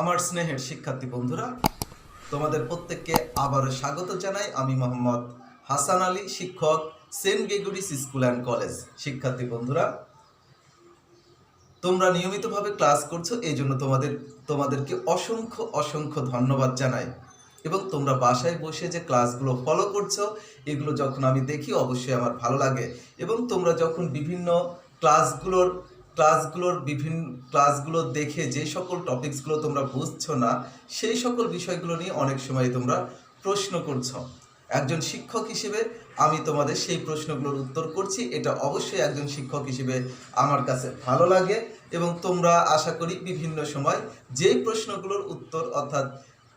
আমার স্নেহের শিক্ষার্থী বন্ধুরা, তোমাদের প্রত্যেককে আবারও স্বাগত জানাই। আমি মোহাম্মদ হাসান আলী, শিক্ষক, Saint Gregory's school and college. শিক্ষার্থী বন্ধুরা, তোমরা নিয়মিতভাবে ক্লাস করছো, এই জন্য তোমাদেরকে অসংখ্য অসংখ্য ধন্যবাদ জানাই। এবং তোমরা বাসায় বসে যে ক্লাসগুলো ফলো করছো, এগুলো যখন আমি দেখি অবশ্যই আমার ভালো লাগে। এবং তোমরা যখন বিভিন্ন ক্লাসগুলো দেখে যে সকল টপিকসগুলো তোমরা বুঝছো না, সেই সকল বিষয়গুলো নিয়ে অনেক সময় তোমরা প্রশ্ন করছো। একজন শিক্ষক হিসেবে আমি তোমাদের সেই প্রশ্নগুলোর উত্তর করছি। এটা অবশ্যই একজন শিক্ষক হিসেবে আমার কাছে ভালো লাগে। এবং তোমরা আশা করি বিভিন্ন সময় যেই প্রশ্নগুলোর উত্তর, অর্থাৎ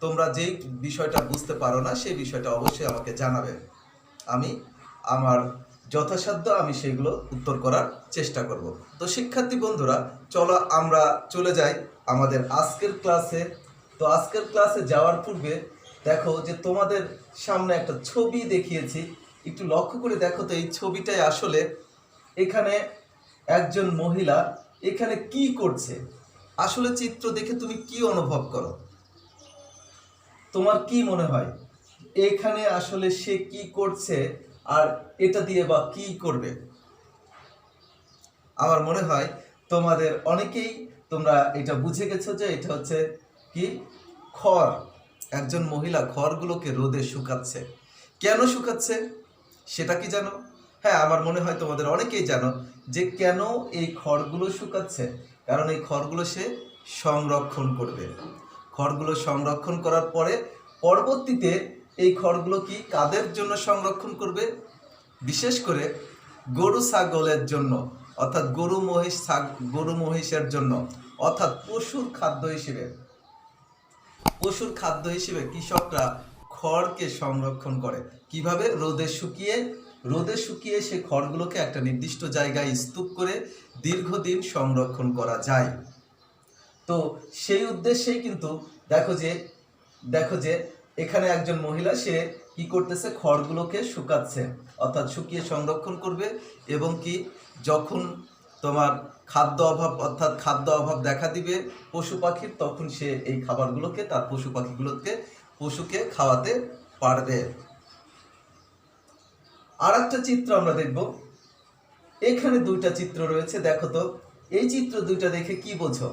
তোমরা যেই বিষয়টা বুঝতে পারো না, সেই বিষয়টা অবশ্যই আমাকে জানাবে। আমি আমার যথাসাধ্য আমি সেগুলো উত্তর করার চেষ্টা করব। তো শিক্ষার্থী বন্ধুরা, চলো আমরা চলে যাই আমাদের আজকের ক্লাসে। তো আজকের ক্লাসে যাওয়ার পূর্বে দেখো যে তোমাদের সামনে একটা ছবি দেখিয়েছি, একটু লক্ষ্য করে দেখো তো এই ছবিটাই আসলে এখানে একজন মহিলা এখানে কি করছে। আসলে চিত্র দেখে তুমি কি অনুভব করো, তোমার কি মনে হয় এখানে আসলে সে কি করছে আর এটা দিয়ে বা কি করবে? আমার মনে হয় তোমাদের অনেকেই তোমরা এটা বুঝে গেছো যে এটা হচ্ছে কি, খড়। একজন মহিলা খড়গুলোকে রোদে শুকাচ্ছে। কেন শুকাচ্ছে সেটা কি জানো? হ্যাঁ, আমার মনে হয় তোমাদের অনেকেই জানো যে কেন এই খড়গুলো শুকাচ্ছে। কারণ এই খড়গুলো সে সংরক্ষণ করবে। খড়গুলো সংরক্ষণ করার পরে পরবর্তীতে এই খড়গুলো কি কাদের জন্য সংরক্ষণ করবে? বিশেষ করে গরু ছাগলের জন্য, অর্থাৎ গরু মহিষের জন্য, অর্থাৎ পশুর খাদ্য হিসেবে কৃষকরা খড়কে সংরক্ষণ করে। কিভাবে? রোদে শুকিয়ে সে খড়গুলোকে একটা নির্দিষ্ট জায়গায় স্তূপ করে দীর্ঘদিন সংরক্ষণ করা যায়। তো সেই উদ্দেশ্যেই কিন্তু দেখো যে এখানে একজন মহিলা সে কি করতেছে, খড়গুলোকে শুকাচ্ছে, অর্থাৎ শুকিয়ে সংরক্ষণ করবে। এবং কি, যখন তোমার খাদ্য অভাব দেখা দিবে পশু পাখির, তখন সে এই খাবারগুলোকে তার পশুকে খাওয়াতে পারবে। আর একটা চিত্র আমরা দেখব। এখানে দুইটা চিত্র রয়েছে, দেখো তো এই চিত্র দুইটা দেখে কি বোঝো?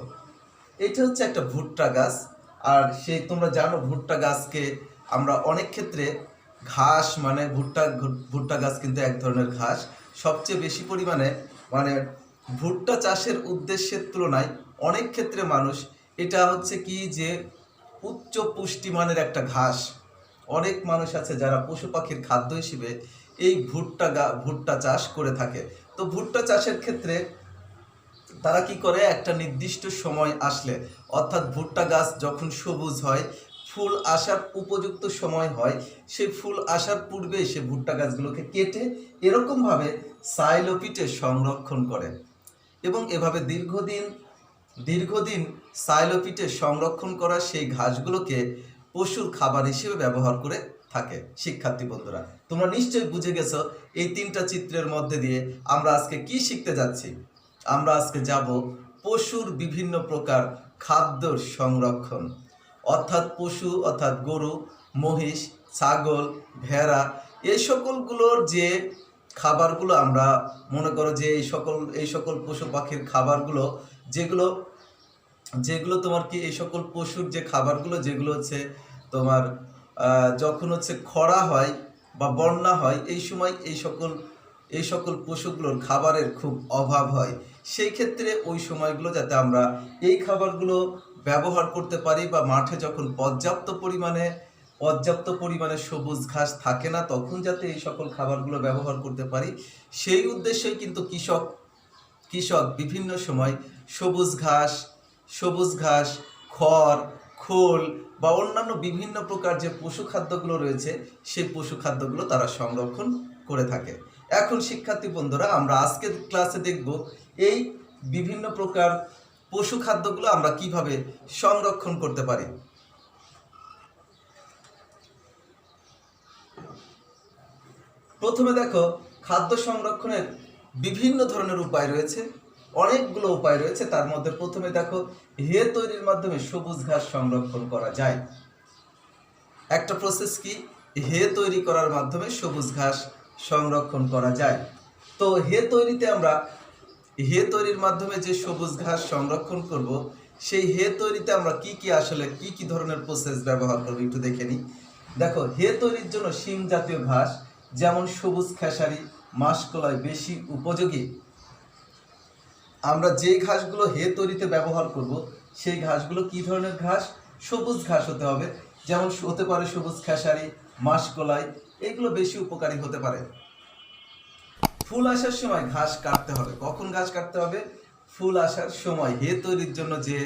এটা হচ্ছে একটা ভুট্টা গাছ। আর তোমরা জানো ভুট্টা গাছকে আমরা অনেক ক্ষেত্রে ঘাস, মানে ভুট্টা গাছ কিন্তু এক ধরনের ঘাস। সবচেয়ে বেশি পরিমাণে মানে ভুট্টা চাষের উদ্দেশ্যের তুলনায় অনেক ক্ষেত্রে মানুষ এটা হচ্ছে কি যে উচ্চ পুষ্টিমানের একটা ঘাস। অনেক মানুষ আছে যারা পশু পাখির খাদ্য হিসেবে এই ভুট্টা চাষ করে থাকে। তো ভুট্টা চাষের ক্ষেত্রে তারা কি করে, একটা নির্দিষ্ট সময় আসলে, অর্থাৎ ভুট্টা গাছ যখন সবুজ হয়, ফুল আসার উপযুক্ত সময় হয়, সেই ফুল আসার পূর্বে সে ভুট্টা গাছগুলোকে কেটে এরকমভাবে সাইলোপিটে সংরক্ষণ করে। এবং এভাবে দীর্ঘদিন সাইলোপিটে সংরক্ষণ করা সেই ঘাসগুলোকে পশুর খাবার হিসেবে ব্যবহার করে থাকে। শিক্ষার্থী বন্ধুরা, তোমরা নিশ্চয়ই বুঝে গেছো এই তিনটা চিত্রের মধ্যে দিয়ে আমরা আজকে কি শিখতে যাচ্ছি। আমরা আজকে যাব পশুর বিভিন্ন প্রকার খাদ্য সংরক্ষণ, অর্থাৎ গরু, মহিষ, ছাগল, ভেড়া, এই সকলগুলোর যে খাবারগুলো, আমরা মনে করো যে এই সকল পশু পাখির খাবারগুলো, যেগুলো তোমার কি, এই সকল পশুর যে খাবারগুলো, যেগুলো হচ্ছে তোমার যখন হচ্ছে খরা হয় বা বন্যা হয়, এই সময় এই সকল পশুগুলোর খাবারের খুব অভাব হয়। সেই ক্ষেত্রে ওই সময়গুলো যাতে আমরা এই খাবারগুলো ব্যবহার করতে পারি, বা মাঠে যখন পর্যাপ্ত পরিমাণে সবুজ ঘাস থাকে না, তখন যাতে এই সকল খাবারগুলো ব্যবহার করতে পারি, সেই উদ্দেশ্যেই কিন্তু কৃষক বিভিন্ন সময় সবুজ ঘাস, খড়, খোল বা অন্যান্য বিভিন্ন প্রকার যে পশু খাদ্যগুলো রয়েছে, সেই পশু খাদ্যগুলো তারা সংরক্ষণ করে থাকে। এখন শিক্ষার্থী বন্ধুরা, আমরা আজকের ক্লাসে দেখব এই বিভিন্ন প্রকার পশু খাদ্যগুলো আমরা কিভাবে সংরক্ষণ করতে পারি। প্রথমে দেখো, খাদ্য সংরক্ষণের বিভিন্ন ধরনের উপায় রয়েছে। অনেকগুলো উপায় রয়েছে, তার মধ্যে প্রথমে দেখো হে তৈরির মাধ্যমে সবুজ ঘাস সংরক্ষণ করা যায়। একটা প্রসেস কি, হে তৈরি করার মাধ্যমে সবুজ ঘাস সংরক্ষণ করা যায়। তো হে তৈরির মাধ্যমে যে সবুজ ঘাস সংরক্ষণ করব, সেই হে তৈরিতে আমরা কি কি ধরনের প্রসেস ব্যবহার করব একটু দেখে নিই। দেখো, হে তৈরির জন্য শিম জাতীয় ঘাস যেমন সবুজ খেসারি, মাসকলাই বেশি উপযোগী। আমরা যে ঘাসগুলো হে তৈরিতে ব্যবহার করব, সেই ঘাসগুলো কি ধরনের ঘাস? সবুজ ঘাস হতে হবে। যেমন হতে পারে সবুজ খেসারি, মাসকলাই, এগুলো বেশি উপকারী হতে পারে। ফুল আসার সময় ঘাস কাটতে হবে। কখন ঘাস কাটতে হবে? ফুল আসার সময়। হে তৈরির জন্য যে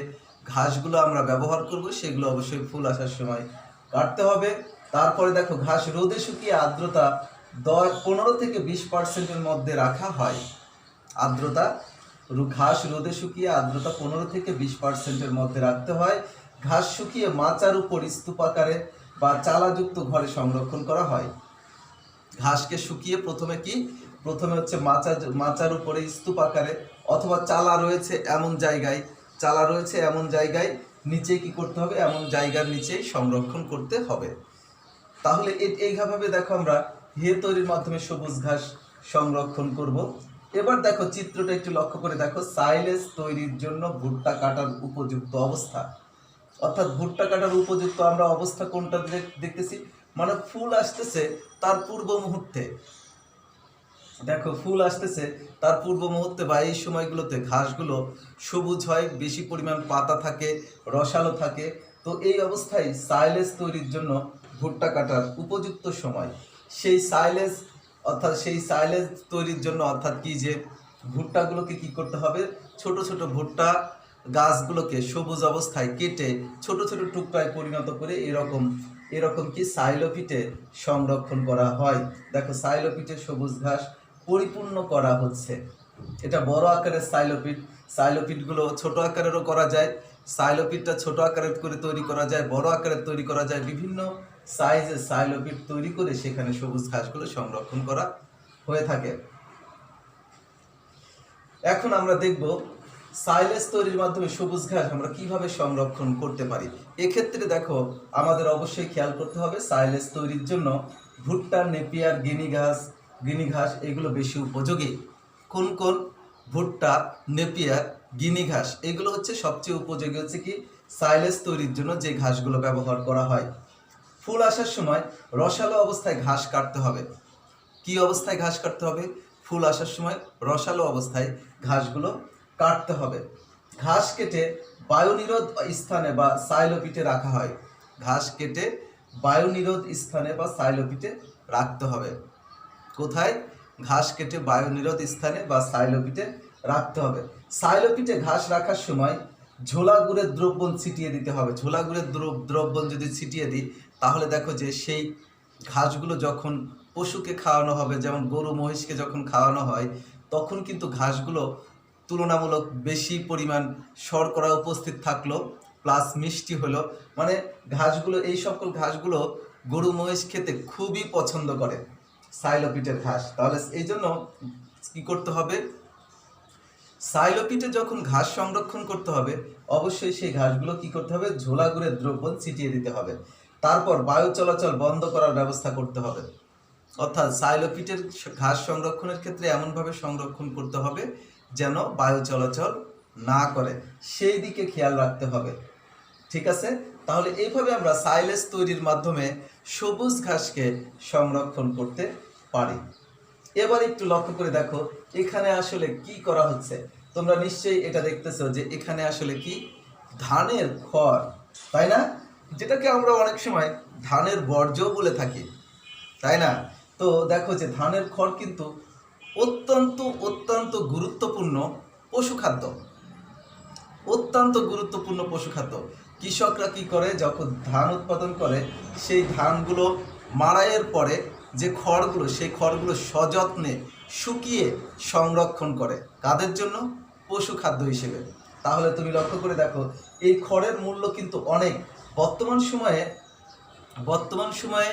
ঘাসগুলো আমরা ব্যবহার করব, সেগুলো অবশ্যই ফুল আসার সময় কাটতে হবে। তারপরে দেখো, ঘাস রোদে শুকিয়ে আর্দ্রতা 15 থেকে 20% মধ্যে রাখা হয়। ঘাস রোদে শুকিয়ে আর্দ্রতা 15 থেকে 20% মধ্যে রাখতে হয়। ঘাস শুকিয়ে মাচার উপর স্তূপ আকারে বা চালাযুক্ত ঘরে সংরক্ষণ করা হয়। ঘাসকে শুকিয়ে প্রথমে হচ্ছে মাচার উপরে স্তূপ আকারে অথবা চালা রয়েছে এমন জায়গায় নিচে কি করতে হবে? এমন জায়গার নিচেই সংরক্ষণ করতে হবে। তাহলে এইভাবে দেখো আমরা হে তৈরির মাধ্যমে সবুজ ঘাস সংরক্ষণ করব। এবার দেখো চিত্রটা একটু লক্ষ্য করে দেখো, সাইলেজ তৈরির জন্য ভুট্টা কাটার উপযুক্ত অবস্থা। অর্থাৎ ভুট্টা কাটার উপযুক্ত আমরা অবস্থা কোনটা দেখতেছি? মানে ফুল আসতেছে তার পূর্ব মুহূর্তে। দেখো, ফুল আসতেছে তার পূর্ব মুহূর্তে বা এই সময়গুলোতে ঘাসগুলো সবুজ হয়, বেশি পরিমাণ পাতা থাকে, রসালো থাকে। তো এই অবস্থায় সাইলেজ তৈরির জন্য ভুট্টা কাটার উপযুক্ত সময়। সেই সাইলেজ তৈরির জন্য অর্থাৎ কি, যে ভুট্টাগুলোকে কি করতে হবে? ছোট ছোট ভুট্টা গাছগুলোকে সবুজ অবস্থায় কেটে ছোট ছোট টুকরায় পরিণত করে এরকম কি সাইলোপিটে সংরক্ষণ করা হয়। দেখো, সাইলোপিটে সবুজ ঘাস পরিপূর্ণ করা হচ্ছে। এটা বড় আকারের সাইলোপিটগুলো ছোট আকারেরও করা যায়। সাইলোপিটটা ছোট আকারের করে তৈরি করা যায়, বড় আকারের তৈরি করা যায়। বিভিন্ন সাইজের সাইলোপিট তৈরি করে সেখানে সবুজ ঘাসগুলো সংরক্ষণ করা হয়ে থাকে। এখন আমরা দেখব সাইলেজ তৈরির মাধ্যমে সবুজ ঘাস আমরা কিভাবে সংরক্ষণ করতে পারি। এক্ষেত্রে দেখো, আমাদের অবশ্যই খেয়াল করতে হবে সাইলেজ তৈরির জন্য ভুট্টা, নেপিয়ার, গিনি ঘাস এগুলো বেশি উপযোগী। কোন ভুট্টা, নেপিয়ার, গিনি ঘাস এগুলো হচ্ছে সবচেয়ে উপযোগী হচ্ছে কি সাইলেজ তৈরির জন্য যে ঘাসগুলো ব্যবহার করা হয়। ফুল আসার সময় রসালো অবস্থায় ঘাস কাটতে হবে। কি অবস্থায় ঘাস কাটতে হবে? ফুল আসার সময় রসালো অবস্থায় ঘাসগুলো কাটতে হবে। ঘাস কেটে বায়ুনিরোধ স্থানে বা সাইলোপিটে রাখা হয়। ঘাস কেটে বায়ুনিরোধ স্থানে বা সাইলোপিটে রাখতে হবে। কোথায়? ঘাস কেটে বায়ুনিরোধ স্থানে বা সাইলোপিটে রাখতে হবে। সাইলোপিটে ঘাস রাখার সময় ঝোলা গুড়ের দ্রবণ ছিটিয়ে দিতে হবে। ঝোলা গুড়ের দ্রবণ যদি ছিটিয়ে দিই, তাহলে দেখো যে সেই ঘাসগুলো যখন পশুকে খাওয়ানো হবে, যেমন গরু মহিষকে যখন খাওয়ানো হয়, তখন কিন্তু ঘাসগুলো তুলনামূলক বেশি পরিমাণ শর্করা উপস্থিত থাকলো, প্লাস মিষ্টি হলো। মানে এই সকল ঘাসগুলো গরু মহিষ খেতে খুবই পছন্দ করে সাইলোপিটের ঘাস। তাহলে এই জন্য কি করতে হবে? সাইলোপিটে যখন ঘাস সংরক্ষণ করতে হবে, অবশ্যই সেই ঘাসগুলো কি করতে হবে? ঝোলা গুড়ের দ্রবণ ছিটিয়ে দিতে হবে। তারপর বায়ু চলাচল বন্ধ করার ব্যবস্থা করতে হবে। অর্থাৎ সাইলোপিটের ঘাস সংরক্ষণের ক্ষেত্রে এমনভাবে সংরক্ষণ করতে হবে যেন বায়ু চলাচল না করে, সেই দিকে খেয়াল রাখতে হবে। ঠিক আছে? তাহলে এইভাবে আমরা সাইলেজ তৈরির মাধ্যমে সবুজ ঘাসকে সংরক্ষণ করতে পারি। এবার একটু লক্ষ্য করে দেখো, এখানে আসলে কি করা হচ্ছে। তোমরা নিশ্চয়ই এটা দেখতেছো যে এখানে আসলে কি ধানের খড়, তাই না? যেটাকে আমরা অনেক সময় ধানের বর্জ্য বলে থাকি, তাই না? তো দেখো যে ধানের খড় কিন্তু অত্যন্ত গুরুত্বপূর্ণ পশুখাদ্য। কৃষকরা কি করে? যখন ধান উৎপাদন করে, সেই ধানগুলো মাড়াইয়ের পরে যে খড়গুলো, সেই খড়গুলো সযত্নে শুকিয়ে সংরক্ষণ করে। কাদের জন্য? পশুখাদ্য হিসেবে। তাহলে তুমি লক্ষ্য করে দেখো, এই খড়ের মূল্য কিন্তু অনেক। বর্তমান সময়ে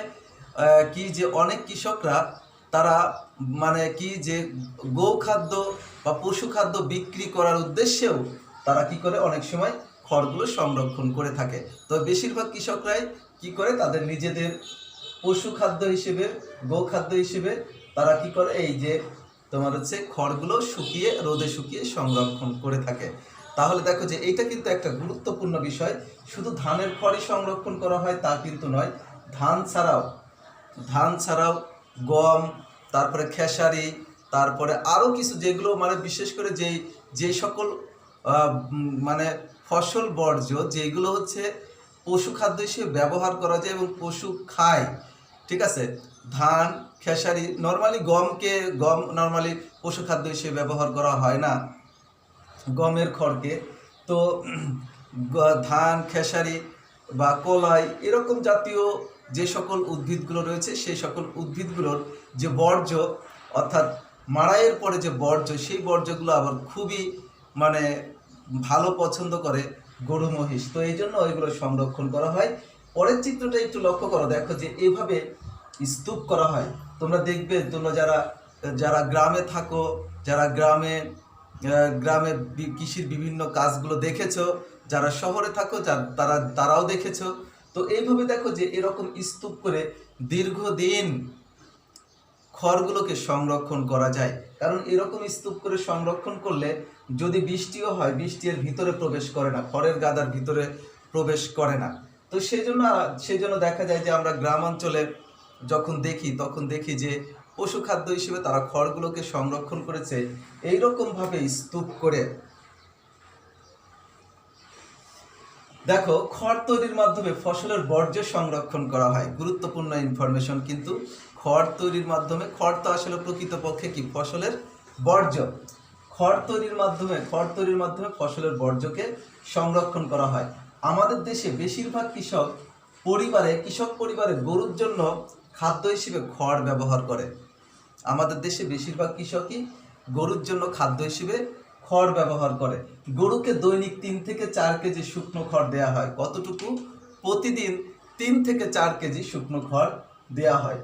কি যে অনেক কৃষকরা তারা মানে কি যে গোখাদ্য বা পশু খাদ্য বিক্রি করার উদ্দেশ্যেও তারা কি করে অনেক সময় খড়গুলো সংরক্ষণ করে থাকে। তো বেশিরভাগ কৃষকরাই কি করে তাদের নিজেদের পশু খাদ্য হিসেবে, গোখাদ্য হিসেবে তারা কি করে এই যে তোমার হচ্ছে খড়গুলো শুকিয়ে রোদে শুকিয়ে সংরক্ষণ করে থাকে। তাহলে দেখো যে এইটা কিন্তু একটা গুরুত্বপূর্ণ বিষয়। শুধু ধানের খড়ই সংরক্ষণ করা হয় তা কিন্তু নয়, ধান ছাড়াও গম, তারপরে খেসারি, তারপরে আরও কিছু যেগুলো মানে বিশেষ করে যে সকল মানে ফসল বর্জ্য যেগুলো হচ্ছে পশু খাদ্য হিসেবে ব্যবহার করা যায় এবং পশু খায়, ঠিক আছে। ধান, খেসারি, গম নর্মালি পশু খাদ্য হিসেবে ব্যবহার করা হয় না, গমের খড়কে। তো ধান, খেসারি বা কলাই এরকম জাতীয় যে সকল উদ্ভিদগুলো রয়েছে সেই সকল উদ্ভিদগুলোর যে বর্জ্য, অর্থাৎ মাড়াইয়ের পরে যে বর্জ্য, সেই বর্জ্যগুলো আবার খুবই মানে ভালো পছন্দ করে গরু মহিষ। তো এই জন্য ওইগুলো সংরক্ষণ করা হয়। পরের চিত্রটা একটু লক্ষ্য করো, দেখো যে এভাবে স্তূপ করা হয়। তোমরা দেখবে, তোমরা যারা যারা গ্রামে থাকো, যারা গ্রামে কৃষির বিভিন্ন কাজগুলো দেখেছো, যারা শহরে থাকো তারাও দেখেছো। তো এইভাবে দেখো যে এরকম স্তূপ করে দীর্ঘদিন খড়গুলোকে সংরক্ষণ করা যায়। কারণ এরকম স্তূপ করে সংরক্ষণ করলে যদি বৃষ্টিও হয়, বৃষ্টি এর ভিতরে প্রবেশ করে না, খড়ের গাদার ভিতরে প্রবেশ করে না। তো সেই জন্য দেখা যায় যে আমরা গ্রাম অঞ্চলে যখন দেখি তখন দেখি যে পশু খাদ্য হিসেবে তারা খড়গুলোকে সংরক্ষণ করেছে এইরকমভাবে স্তূপ করে। দেখো, খড় তৈরির মাধ্যমে ফসলের বর্জ্য সংরক্ষণ করা হয়। গুরুত্বপূর্ণ ইনফরমেশন কিন্তু। খড় তৈরির মাধ্যমে, খড় তো আসলে প্রকৃতপক্ষে কি ফসলের বর্জ্য। খড় তৈরির মাধ্যমে ফসলের বর্জ্যকে সংরক্ষণ করা হয়। আমাদের দেশে বেশিরভাগ কৃষক পরিবারে গরুর জন্য খাদ্য হিসেবে খড় ব্যবহার করে। আমাদের দেশে বেশিরভাগ কৃষকই গরুর জন্য খাদ্য হিসেবে খড় ব্যবহার করে। গরুকে দৈনিক 3 থেকে 4 কেজি শুকনো খড় দেওয়া হয়। কতটুকু? প্রতিদিন 3 থেকে 4 কেজি শুকনো খড় দেওয়া হয়।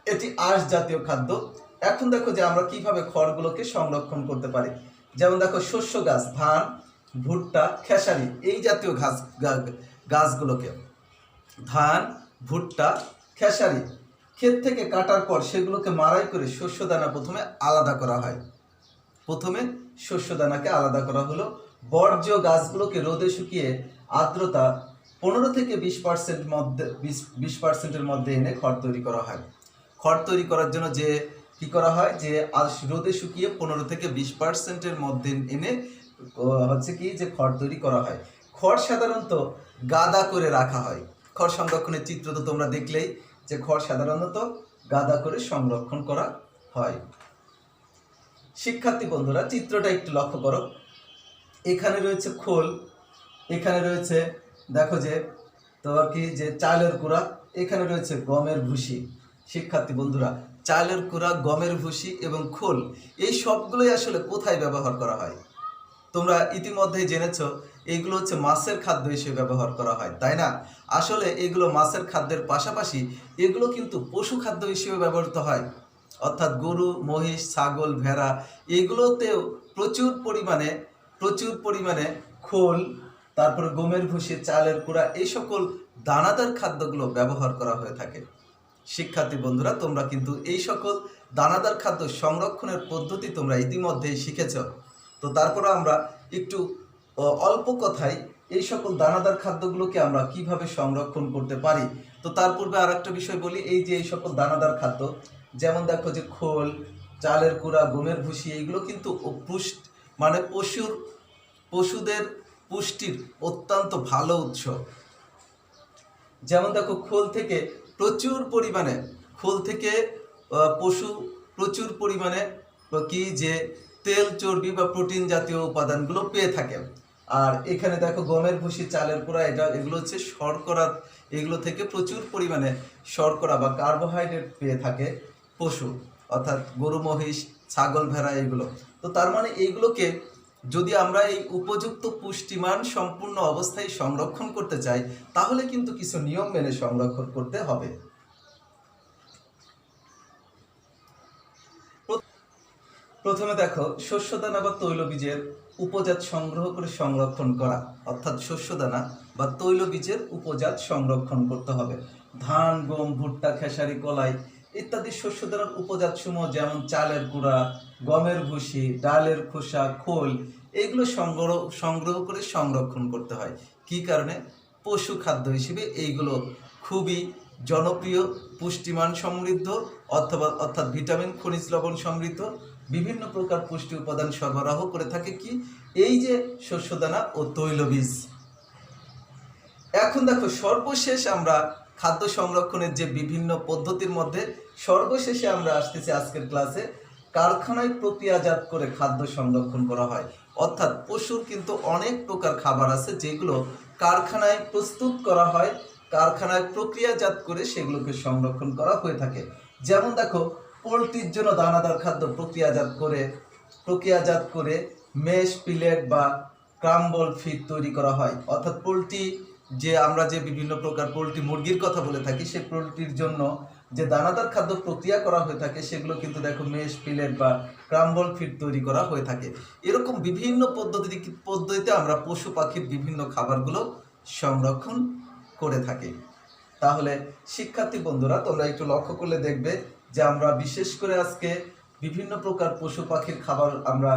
এটি আঁশ জাতীয় খাদ্য। এখন দেখো যে আমরা কিভাবে খড়গুলোকে সংরক্ষণ করতে পারি। যেমন দেখো, শস্য গাছ, ধান, ভুট্টা, খেসারি, এই জাতীয় গাছগুলোকে, ধান, ভুট্টা, খেসারি ক্ষেত থেকে কাটার পর সেগুলোকে মাড়াই করে শস্য দানা প্রথমে আলাদা করা হয়। শস্য দানাকে আলাদা করা হলো। বর্জ্য গাছগুলোকে রোদে শুকিয়ে আর্দ্রতা 15 থেকে 20% মধ্যে এনে খড় তৈরি করা হয়। খড় তৈরি করার জন্য যে কি করা হয়, যে রোদে শুকিয়ে 15 থেকে 20% মধ্যে এনে হচ্ছে কি যে খড় তৈরি করা হয়। খড় সাধারণত গাদা করে রাখা হয়। খড় সংরক্ষণের চিত্র তো তোমরা দেখলেই যে খড় সাধারণত গাদা করে সংরক্ষণ করা হয়। শিক্ষার্থী বন্ধুরা, চিত্রটা একটু লক্ষ্য করো। এখানে রয়েছে খোল, এখানে রয়েছে দেখো যে তোমার কি যে চালের কুড়া, এখানে রয়েছে গমের ভুসি। শিক্ষার্থী বন্ধুরা, চালের কুড়া, গমের ভুসি এবং খোল, এই সবগুলোই আসলে কোথায় ব্যবহার করা হয়? তোমরা ইতিমধ্যেই জেনেছো এইগুলো হচ্ছে মাছের খাদ্য হিসেবে ব্যবহার করা হয়, তাই না? আসলে এগুলো মাছের খাদ্যের পাশাপাশি এগুলো কিন্তু পশু খাদ্য হিসেবে ব্যবহৃত হয়। অর্থাৎ গরু, মহিষ, ছাগল, ভেড়া এগুলোতেও প্রচুর পরিমাণে খোল, তারপরে গমের ভুসি, চালের কুড়া, এই সকল দানাদার খাদ্যগুলো ব্যবহার করা হয়ে থাকে। শিক্ষার্থী বন্ধুরা, তোমরা কিন্তু এই সকল দানাদার খাদ্য সংরক্ষণের পদ্ধতি তোমরা ইতিমধ্যেই শিখেছ। তো তারপরে আমরা একটু অল্প কথায় এই সকল দানাদার খাদ্যগুলোকে আমরা কিভাবে সংরক্ষণ করতে পারি। তো তার পূর্বে আর একটা বিষয় বলি, এই যে এই সকল দানাদার খাদ্য, যেমন দেখো যে খোল, চালের কুড়া, গমের ভুসি, এইগুলো কিন্তু মানে পশুদের পুষ্টির অত্যন্ত ভালো উৎস। যেমন দেখো, খোল থেকে পশু প্রচুর পরিমাণে কি যে তেল, চর্বি বা প্রোটিন জাতীয় উপাদানগুলো পেয়ে থাকে। আর এখানে দেখো গমের ভুসি, চালের কুড়া, এগুলো হচ্ছে শর্করা, এগুলো থেকে প্রচুর পরিমাণে শর্করা বা কার্বোহাইড্রেট পেয়ে থাকে পশু, অর্থাৎ গরু, মহিষ, ছাগল, ভেড়া এগুলো। তো তার মানে এইগুলোকে যদি আমরা এই উপযুক্ত পুষ্টিমান সম্পূর্ণ অবস্থায় সংরক্ষণ করতে চাই, তাহলে কিন্তু কিছু নিয়ম মেনে সংরক্ষণ করতে হবে। প্রথমে দেখো, শস্যদানা বা তৈলবীজের উপজাত সংগ্রহ করে সংরক্ষণ করা, অর্থাৎ শস্যদানা বা তৈলবীজের উপজাত সংরক্ষণ করতে হবে। ধান, গম, ভুট্টা, খেসারি, কলাই ইত্যাদি শস্যদানার উপজাত সমূহ, যেমন চালের গুঁড়া, গমের ভুসি, ডালের খোসা, খোল, এগুলো সংগ্রহ করে সংরক্ষণ করতে হয়। কী কারণে? পশু খাদ্য হিসেবে এইগুলো খুবই জনপ্রিয়, পুষ্টিমান সমৃদ্ধ, অর্থাৎ ভিটামিন, খনিজ লবণ সমৃদ্ধ বিভিন্ন প্রকার পুষ্টি উপাদান সরবরাহ করে থাকে কি এই যে শস্যদানা ও তৈলবীজ। এখন দেখো, সর্বশেষ আমরা খাদ্য সংরক্ষণের যে বিভিন্ন পদ্ধতির মধ্যে সর্বশেষে আমরা আসতেছি আজকের ক্লাসে, কারখানায় প্রক্রিয়াজাত করে খাদ্য সংরক্ষণ করা হয়। অর্থাৎ পশুর কিন্তু অনেক প্রকার খাবার আছে যেগুলো কারখানায় প্রস্তুত করা হয়, কারখানায় প্রক্রিয়াজাত করে সেগুলোকে সংরক্ষণ করা হয়ে থাকে। যেমন দেখো, পোলট্রির জন্য দানাদার খাদ্য প্রক্রিয়াজাত করে মেশ, পিলেট বা ক্রাম্বল ফিড তৈরি করা হয়। অর্থাৎ পোলট্রি, যে আমরা যে বিভিন্ন প্রকার পোলট্রি মুরগির কথা বলে থাকি, সেই পোলট্রির জন্য যে দানাদার খাদ্য প্রক্রিয়া করা হয়ে থাকে সেগুলো কিন্তু দেখো মেশ, পিলেট বা ক্রাম্বল ফিড তৈরি করা হয়ে থাকে। এরকম বিভিন্ন পদ্ধতিতে আমরা পশু পাখির বিভিন্ন খাবারগুলো সংরক্ষণ করে থাকি। তাহলে শিক্ষার্থী বন্ধুরা, তোমরা একটু লক্ষ্য করলে দেখবে যে আমরা বিশেষ করে আজকে বিভিন্ন প্রকার পশু পাখির খাবার আমরা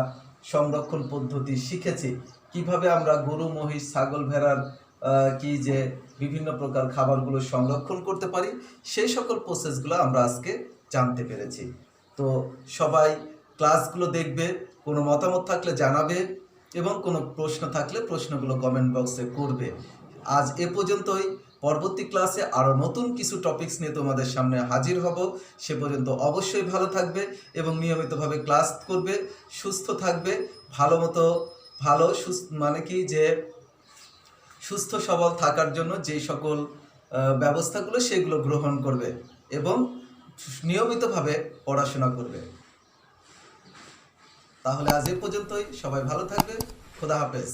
সংরক্ষণ পদ্ধতি শিখেছি। কিভাবে আমরা গরু, মহিষ, ছাগল, ভেড়ার কি যে বিভিন্ন প্রকার খাবারগুলো সংরক্ষণ করতে পারি, সেই সকল প্রসেসগুলো আমরা আজকে জানতে পেরেছি। তো সবাই ক্লাসগুলো দেখবে, কোনো মতামত থাকলে জানাবে এবং কোনো প্রশ্ন থাকলে প্রশ্নগুলো কমেন্ট বক্সে করবে। আজ এ পর্যন্তই। পরবর্তী ক্লাসে আরও নতুন কিছু টপিকস নিয়ে তোমাদের সামনে হাজির হব। সে পর্যন্ত অবশ্যই ভালো থাকবে এবং নিয়মিতভাবে ক্লাস করবে, সুস্থ থাকবে, মানে কি যে সুস্থ সবল থাকার জন্য যে সকল ব্যবস্থাগুলো সেগুলো গ্রহণ করবে এবং নিয়মিতভাবে পড়াশোনা করবে। তাহলে আজ এ পর্যন্তই। সবাই ভালো থাকবে। খোদা হাফেজ।